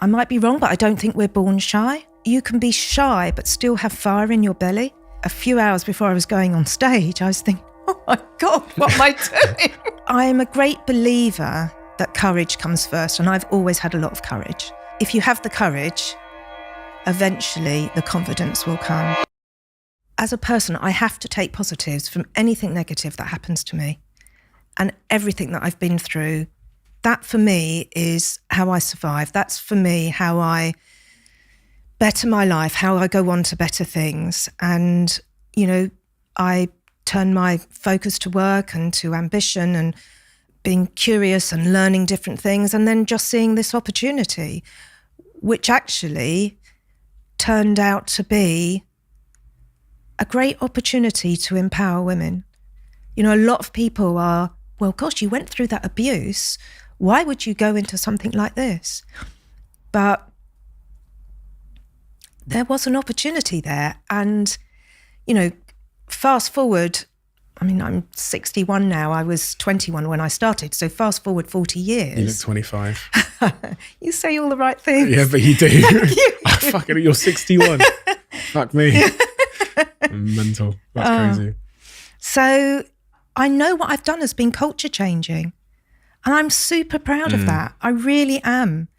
I might be wrong, but I don't think we're born shy. You can be shy, but still have fire in your belly. A few hours before I was going on stage, I was thinking, oh my God, what am I doing? I am a great believer that courage comes first, and I've always had a lot of courage. If you have the courage, eventually the confidence will come. As a person, I have to take positives from anything negative that happens to me, and everything that I've been through. That for me is how I survive. That's for me how I better my life, how I go on to better things. And, you know, I turn my focus to work and to ambition and being curious and learning different things, and then just seeing this opportunity, which actually turned out to be a great opportunity to empower women. You know, a lot of people are, well, gosh, you went through that abuse. Why would you go into something like this? But there was an opportunity there. And, you know, fast forward, I mean, I'm 61 now. I was 21 when I started. So fast forward 40 years. You look 25. You say all the right things. Yeah, but you do. Fucking, you're 61. Fuck me. I'm mental. That's crazy. So I know what I've done has been culture changing. And I'm super proud of that. I really am.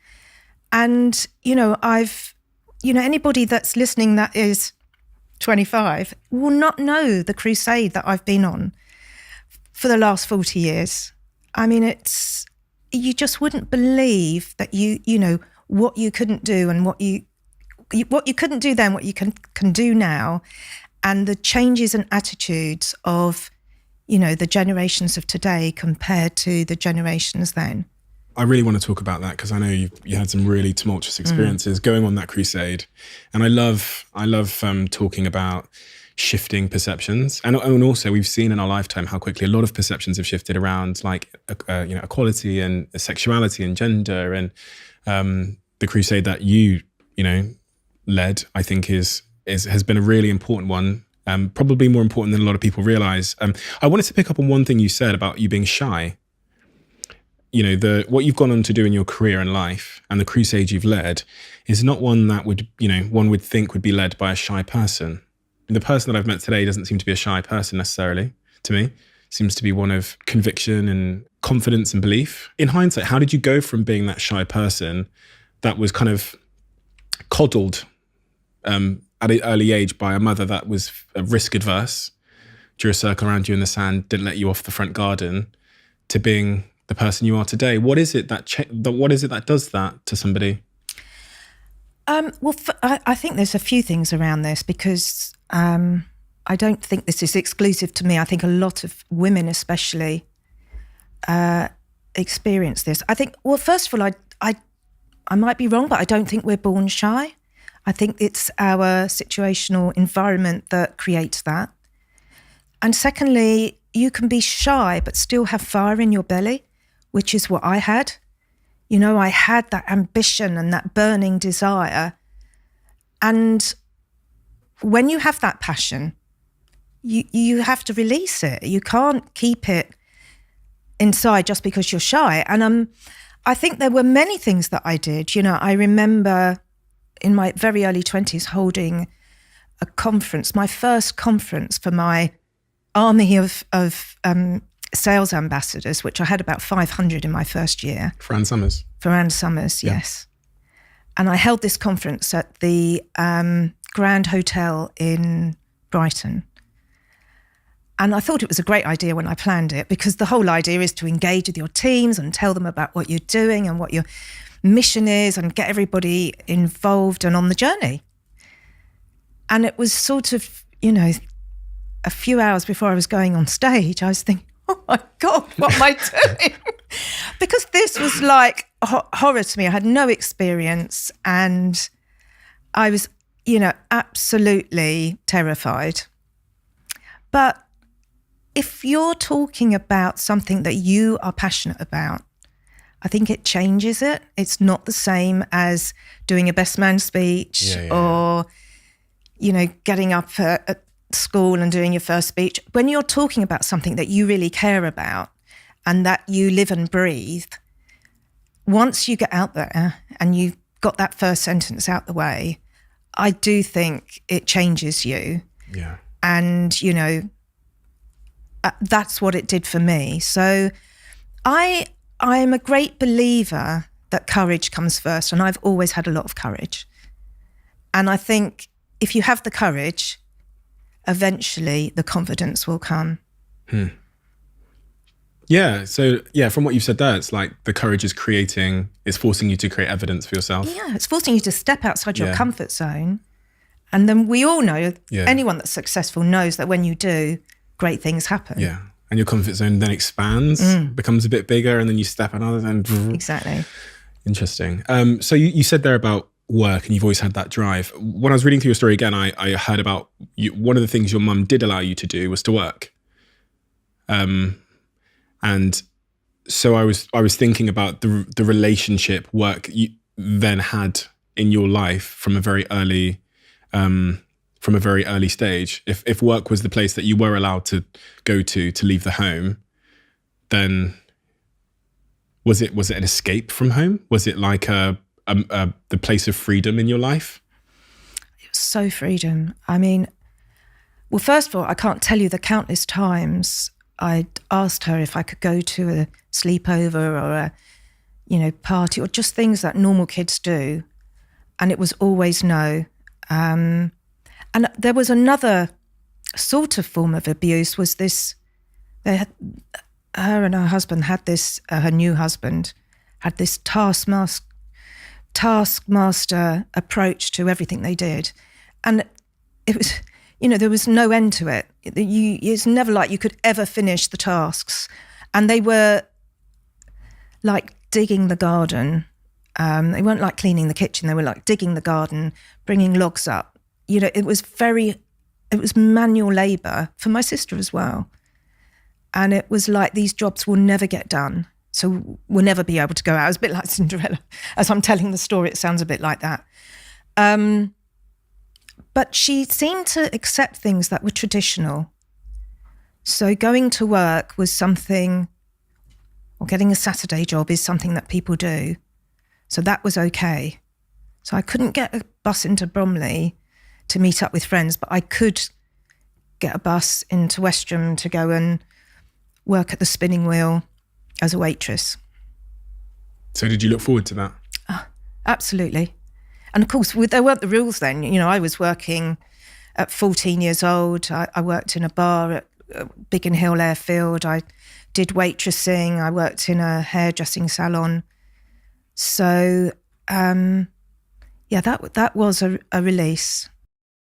And, you know, anybody that's listening that is 25 will not know the crusade that I've been on for the last 40 years. I mean, you just wouldn't believe that you know, what you couldn't do and what you couldn't do then, what you can do now, and the changes and attitudes of, you know, the generations of today compared to the generations then. I really want to talk about that because I know you had some really tumultuous experiences going on that crusade, and I love talking about shifting perceptions, and also we've seen in our lifetime how quickly a lot of perceptions have shifted around, like you know, equality and sexuality and gender, and the crusade that you know led, I think has been a really important one. Probably more important than a lot of people realize. I wanted to pick up on one thing you said about you being shy. You know, what you've gone on to do in your career and life and the crusade you've led is not one that would, you know, one would think would be led by a shy person. The person that I've met today doesn't seem to be a shy person necessarily, to me. Seems to be one of conviction and confidence and belief. In hindsight, how did you go from being that shy person that was kind of coddled at an early age by a mother that was risk adverse, drew a circle around you in the sand, didn't let you off the front garden, to being the person you are today? What is it that does that to somebody? Well, I think there's a few things around this, because I don't think this is exclusive to me. I think a lot of women especially experience this. I think, well, first of all, I might be wrong, but I don't think we're born shy. I think it's our situational environment that creates that. And secondly, you can be shy but still have fire in your belly, which is what I had. You know, I had that ambition and that burning desire. And when you have that passion, you have to release it. You can't keep it inside just because you're shy. And I think there were many things that I did. You know, I remember in my very early 20s holding a conference, my first conference for my army of sales ambassadors, which I had about 500 in my first year. For Ann Summers? For Ann Summers, yeah. Yes. And I held this conference at the Grand Hotel in Brighton. And I thought it was a great idea when I planned it, because the whole idea is to engage with your teams and tell them about what you're doing and what your mission is and get everybody involved and on the journey. And it was sort of, you know, a few hours before I was going on stage, I was thinking, oh my God, what am I doing? Because this was like horror to me. I had no experience and I was, you know, absolutely terrified. But if you're talking about something that you are passionate about, I think it changes it. It's not the same as doing a best man speech or, you know, getting up at school and doing your first speech. When you're talking about something that you really care about and that you live and breathe, once you get out there and you got that first sentence out the way, I do think it changes you. Yeah. And, you know, that's what it did for me. So I'm a great believer that courage comes first. And I've always had a lot of courage. And I think if you have the courage, eventually the confidence will come. Yeah. So yeah, from what you've said there, it's like the courage is forcing you to create evidence for yourself. Yeah, it's forcing you to step outside your comfort zone. And then we all know, anyone that's successful knows that when you do, great things happen. Yeah. And your comfort zone then expands, becomes a bit bigger, and then you step another and Exactly. Interesting. So you said there about work, and you've always had that drive. When I was reading through your story again, I heard about one of the things your mum did allow you to do was to work. And so I was thinking about the relationship work you then had in your life from a very early stage. If work was the place that you were allowed to go to leave the home, then was it an escape from home? Was it like the place of freedom in your life? It was so freedom. I mean, well, first of all, I can't tell you the countless times I'd asked her if I could go to a sleepover or a, you know, party or just things that normal kids do. And it was always no. And there was another sort of form of abuse was this, her and her husband had this, her new husband had this taskmaster approach to everything they did. And it was, you know, there was no end to it. It's never like you could ever finish the tasks. And they were like digging the garden. They weren't like cleaning the kitchen. They were like digging the garden, bringing logs up. You know, it was manual labor for my sister as well. And it was like, these jobs will never get done. So we'll never be able to go out. It was a bit like Cinderella. As I'm telling the story, it sounds a bit like that. But she seemed to accept things that were traditional. So going to work was something, or getting a Saturday job is something that people do. So that was okay. So I couldn't get a bus into Bromley to meet up with friends, but I could get a bus into Westerham to go and work at the spinning wheel as a waitress. So did you look forward to that? Absolutely. And of course, there weren't the rules then. You know, I was working at 14 years old. I worked in a bar at Biggin Hill Airfield. I did waitressing. I worked in a hairdressing salon. So, that was a release.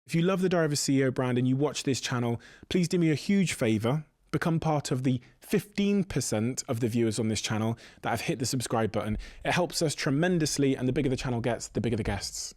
If you love the Diary of a CEO brand and you watch this channel, please do me a huge favour. Become part of the 15% of the viewers on this channel that have hit the subscribe button. It helps us tremendously, and the bigger the channel gets, the bigger the guests.